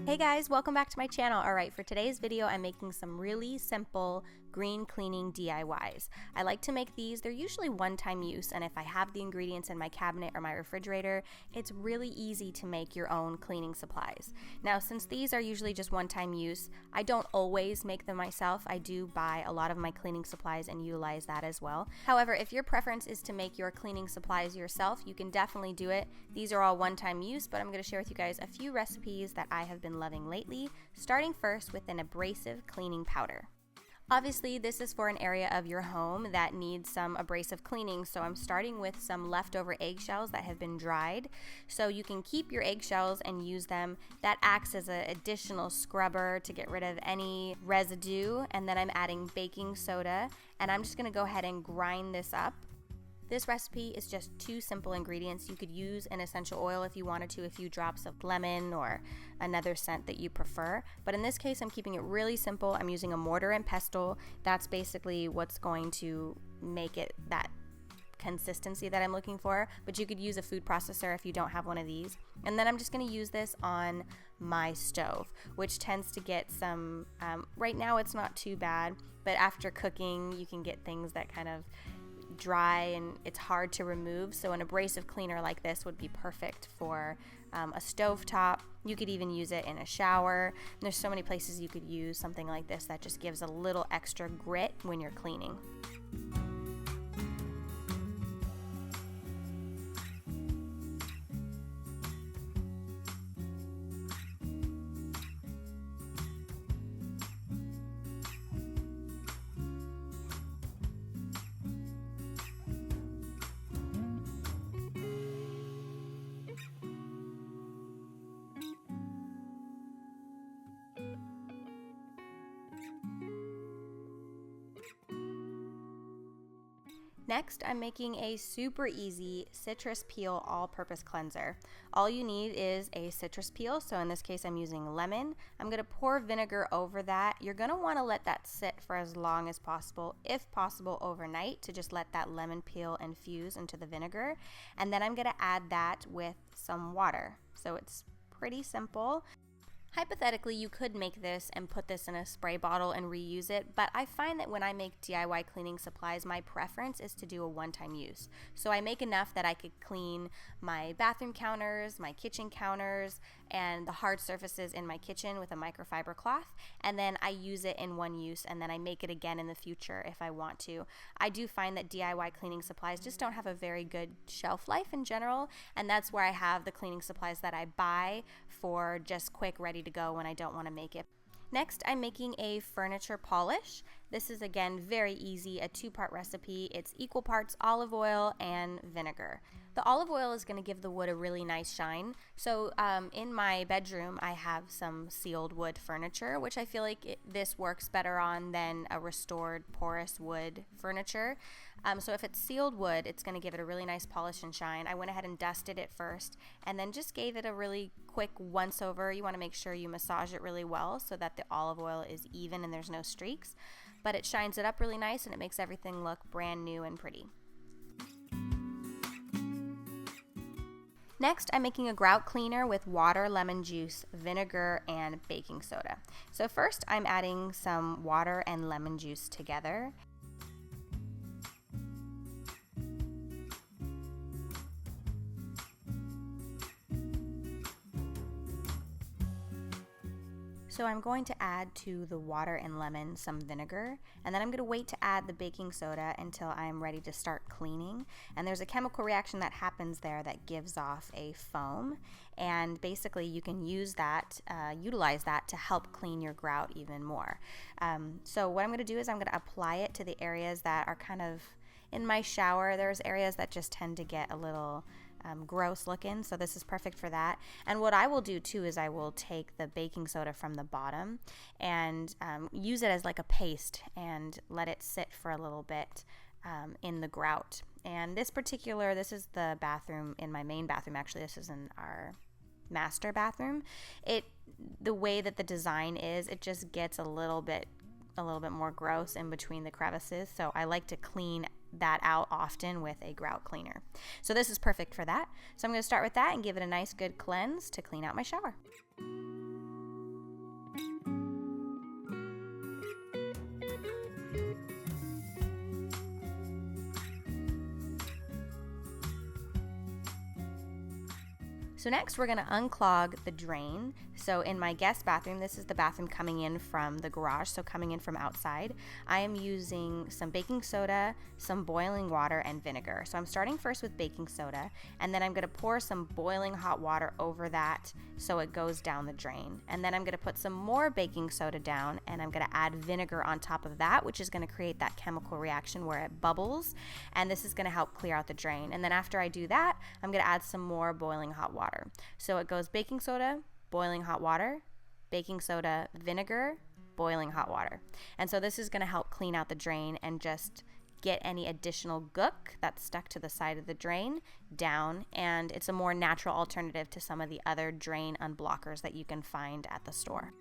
Hey guys, welcome back to my channel. Alright, for today's video I'm making some really simple green cleaning DIYs. I like to make these. They're usually one-time use, and if I have the ingredients in my cabinet or my refrigerator, it's really easy to make your own cleaning supplies. Now, since these are usually just one-time use, I don't always make them myself. I do buy a lot of my cleaning supplies and utilize that as well. However, if your preference is to make your cleaning supplies yourself, you can definitely do it. These are all one-time use, but I'm going to share with you guys a few recipes that I have been loving lately, starting first with an abrasive cleaning powder. Obviously, this is for an area of your home that needs some abrasive cleaning, so I'm starting with some leftover eggshells that have been dried. So you can keep your eggshells and use them. That acts as an additional scrubber to get rid of any residue. And then I'm adding baking soda, and I'm just going to go ahead and grind this up. This recipe is just two simple ingredients. You could use an essential oil if you wanted to, a few drops of lemon or another scent that you prefer. But in this case, I'm keeping it really simple. I'm using a mortar and pestle. That's basically what's going to make it that consistency that I'm looking for. But you could use a food processor if you don't have one of these. And then I'm just going to use this on my stove, which tends to get some, right now it's not too bad, but after cooking, you can get things that kind of dry and it's hard to remove, so an abrasive cleaner like this would be perfect for a stovetop. You could even use it in a shower. And there's so many places you could use something like this that just gives a little extra grit when you're cleaning. Next, I'm making a super easy citrus peel all-purpose cleanser. All you need is a citrus peel, so in this case I'm using lemon. I'm going to pour vinegar over that. You're going to want to let that sit for as long as possible, if possible overnight, to just let that lemon peel infuse into the vinegar. And then I'm going to add that with some water. So it's pretty simple. Hypothetically, you could make this and put this in a spray bottle and reuse it, but I find that when I make DIY cleaning supplies, my preference is to do a one-time use. So I make enough that I could clean my bathroom counters, my kitchen counters, and the hard surfaces in my kitchen with a microfiber cloth, and then I use it in one use, and then I make it again in the future if I want to. I do find that DIY cleaning supplies just don't have a very good shelf life in general, and that's where I have the cleaning supplies that I buy for just quick, ready to go when I don't want to make it. Next, I'm making a furniture polish. This is, again, very easy, a two-part recipe. It's equal parts olive oil and vinegar. The olive oil is going to give the wood a really nice shine. So in my bedroom, I have some sealed wood furniture, which I feel like this works better on than a restored porous wood furniture. So if it's sealed wood, it's going to give it a really nice polish and shine. I went ahead and dusted it first and then just gave it a really quick once over. You want to make sure you massage it really well so that the olive oil is even and there's no streaks. But it shines it up really nice and it makes everything look brand new and pretty. Next, I'm making a grout cleaner with water, lemon juice, vinegar, and baking soda. So first, I'm adding some water and lemon juice together. So I'm going to add to the water and lemon some vinegar, and then I'm going to wait to add the baking soda until I'm ready to start cleaning. And there's a chemical reaction that happens there that gives off a foam, and basically you can use that, utilize that to help clean your grout even more. So what I'm going to do is I'm going to apply it to the areas that are kind of in my shower. There's areas that just tend to get a little gross looking, so this is perfect for that. And what I will do too is I will take the baking soda from the bottom and use it as like a paste and let it sit for a little bit in the grout. And this is the bathroom, in my main bathroom. Actually, this is in our master bathroom. The way that the design is, it just gets a little bit more gross in between the crevices, so I like to clean that out often with a grout cleaner. So this is perfect for that. So I'm going to start with that and give it a nice good cleanse to clean out my shower. So next we're going to unclog the drain. So in my guest bathroom, this is the bathroom coming in from the garage, so coming in from outside, I am using some baking soda, some boiling water, and vinegar. So I'm starting first with baking soda, and then I'm going to pour some boiling hot water over that so it goes down the drain. And then I'm going to put some more baking soda down, and I'm going to add vinegar on top of that, which is going to create that chemical reaction where it bubbles, and this is going to help clear out the drain. And then after I do that, I'm going to add some more boiling hot water. So it goes baking soda, boiling hot water, baking soda, vinegar, boiling hot water. And so this is going to help clean out the drain and just get any additional gook that's stuck to the side of the drain down, and it's a more natural alternative to some of the other drain unblockers that you can find at the store.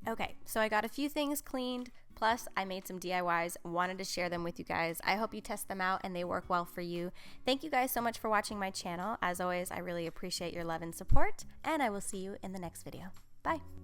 Okay, so I got a few things cleaned, plus I made some DIYs, wanted to share them with you guys. I hope you test them out and they work well for you. Thank you guys so much for watching my channel. As always, I really appreciate your love and support, and I will see you in the next video. Bye.